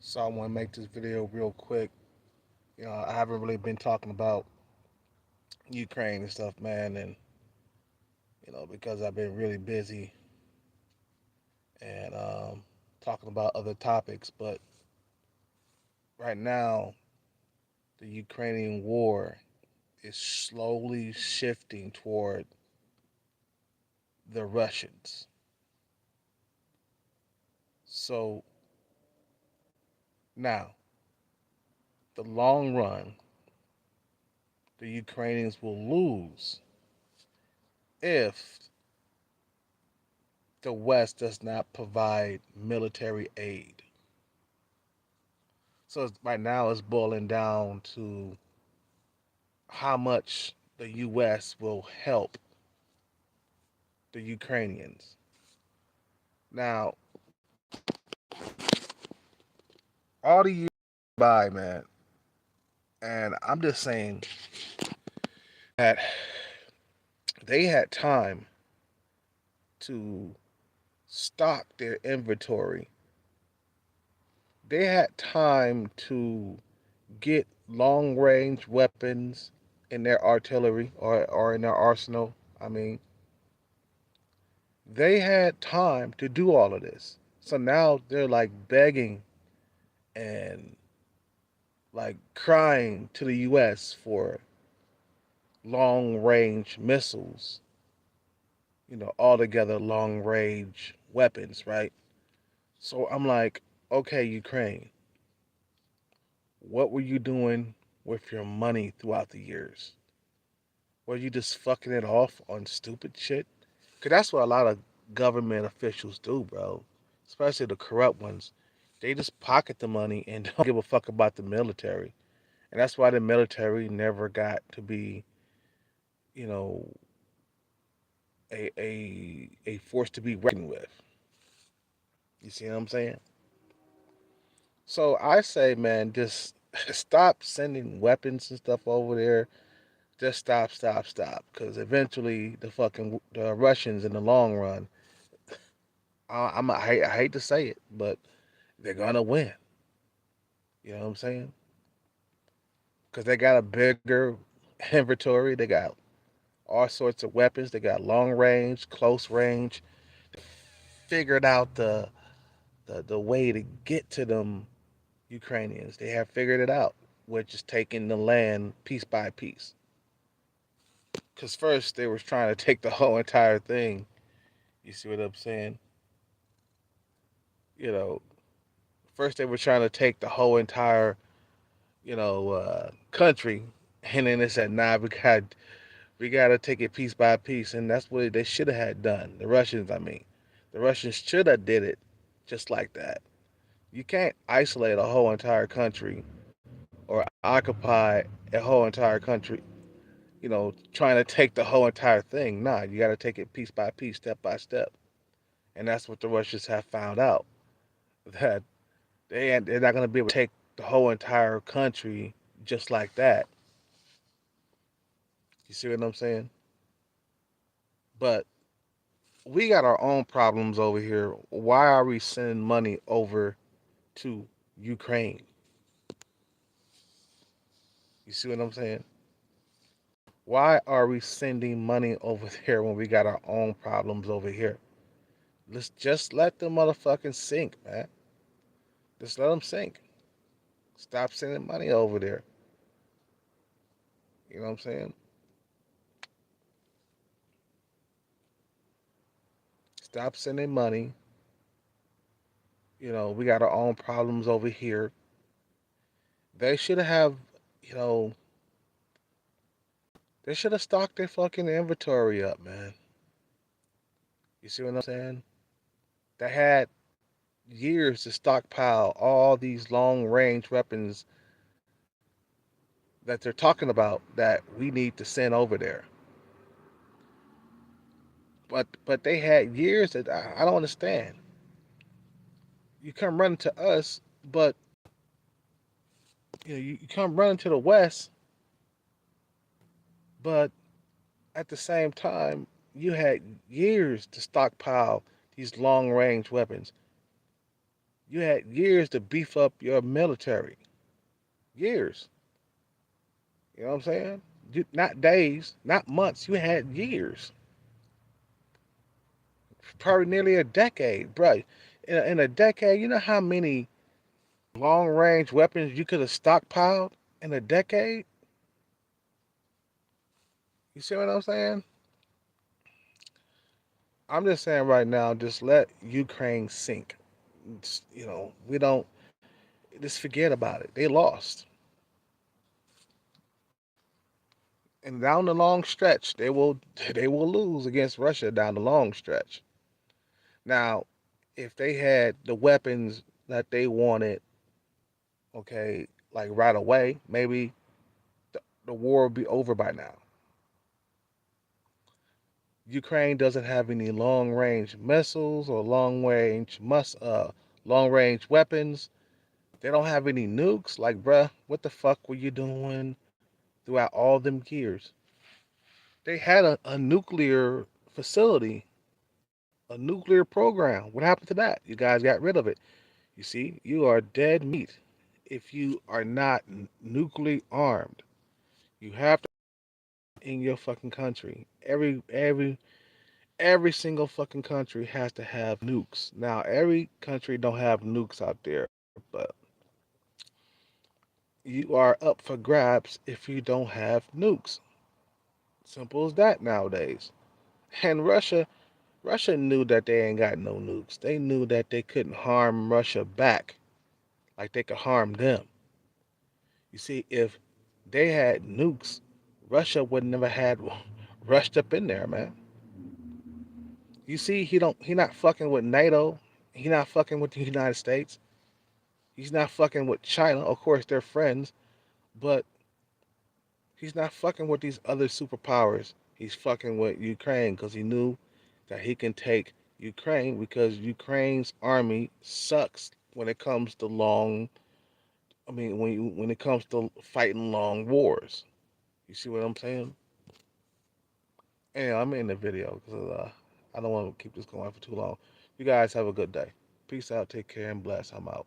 So I want to make this video real quick. I haven't really been talking about Ukraine and stuff, man, and because I've been really busy and talking about other topics. But right now, the Ukrainian war is slowly shifting toward the Russians. So now, the long run, the Ukrainians will lose if the West does not provide military aid. So right now it's boiling down to how much the U.S. will help the Ukrainians. Now, all the years by, man, and I'm just saying that they had time to stock their inventory. They had time to get long range weapons in their artillery or in their arsenal. I mean, they had time to do all of this. So now they're like begging and like crying to the US for long range missiles, altogether long range weapons, right? So I'm like, okay, Ukraine, what were you doing with your money throughout the years? Were you just fucking it off on stupid shit? Because that's what a lot of government officials do, bro. Especially the corrupt ones. They just pocket the money and don't give a fuck about the military. And that's why the military never got to be, you know, a force to be reckoned with. You see what I'm saying? So I say, man, just stop sending weapons and stuff over there. Just stop, stop, stop. Because eventually, the Russians in the long run, I hate to say it, but they're gonna win. You know what I'm saying? Because they got a bigger inventory. They got all sorts of weapons. They got long range, close range. Figured out the way to get to them Ukrainians. They have figured it out, which is taking the land piece by piece. Because first they were trying to take the whole entire thing. You see what I'm saying? You know, first they were trying to take the whole entire, country, and then they said, "Nah, we got to take it piece by piece," and that's what they should have had done. The Russians, I mean, the Russians should have did it just like that. You can't isolate a whole entire country or occupy a whole entire country, trying to take the whole entire thing. Nah, you got to take it piece by piece, step by step. And that's what the Russians have found out, that they're not going to be able to take the whole entire country just like that. You see what I'm saying? But we got our own problems over here. Why are we sending money over to Ukraine? You see what I'm saying? Why are we sending money over there when we got our own problems over here? Let's just let the motherfucking sink, man. Just let them sink. Stop sending money over there. You know what I'm saying? Stop sending money. We got our own problems over here. They should have, you know, they should have stocked their fucking inventory up, man. You see what I'm saying? They had years to stockpile all these long range weapons that they're talking about that we need to send over there. But they had years that I don't understand. You come running to us, but you come running to the West, but at the same time you had years to stockpile these long range weapons. You had years to beef up your military. Years. You know what I'm saying? Not days, not months. You had years. Probably nearly a decade, bro. In a decade, you know how many long range weapons you could have stockpiled in a decade? You see what I'm saying? I'm just saying right now, just let Ukraine sink. We don't just forget about it. They lost, and down the long stretch, they will lose against Russia down the long stretch. Now, if they had the weapons that they wanted, okay, like right away, maybe the war would be over by now. Ukraine doesn't have any long range missiles or long range weapons. They don't have any nukes. Like, bruh, what the fuck were you doing throughout all them years? They had a nuclear facility, a nuclear program. What happened to that? You guys got rid of it. You see, you are dead meat if you are not nuclearly armed. You have to in your fucking country. Every single fucking country has to have nukes. Now, every country don't have nukes out there, but you are up for grabs if you don't have nukes. Simple as that nowadays. And Russia knew that they ain't got no nukes. They knew that they couldn't harm Russia back like they could harm them. You see, if they had nukes, Russia would never had rushed up in there, man. You see, he not fucking with NATO. He not fucking with the United States. He's not fucking with China. Of course, they're friends, but he's not fucking with these other superpowers. He's fucking with Ukraine because he knew that he can take Ukraine because Ukraine's army sucks when it comes to long. I mean, when it comes to fighting long wars. You see what I'm saying? Yeah, I'm in the video because I don't want to keep this going for too long. You guys have a good day. Peace out. Take care and bless. I'm out.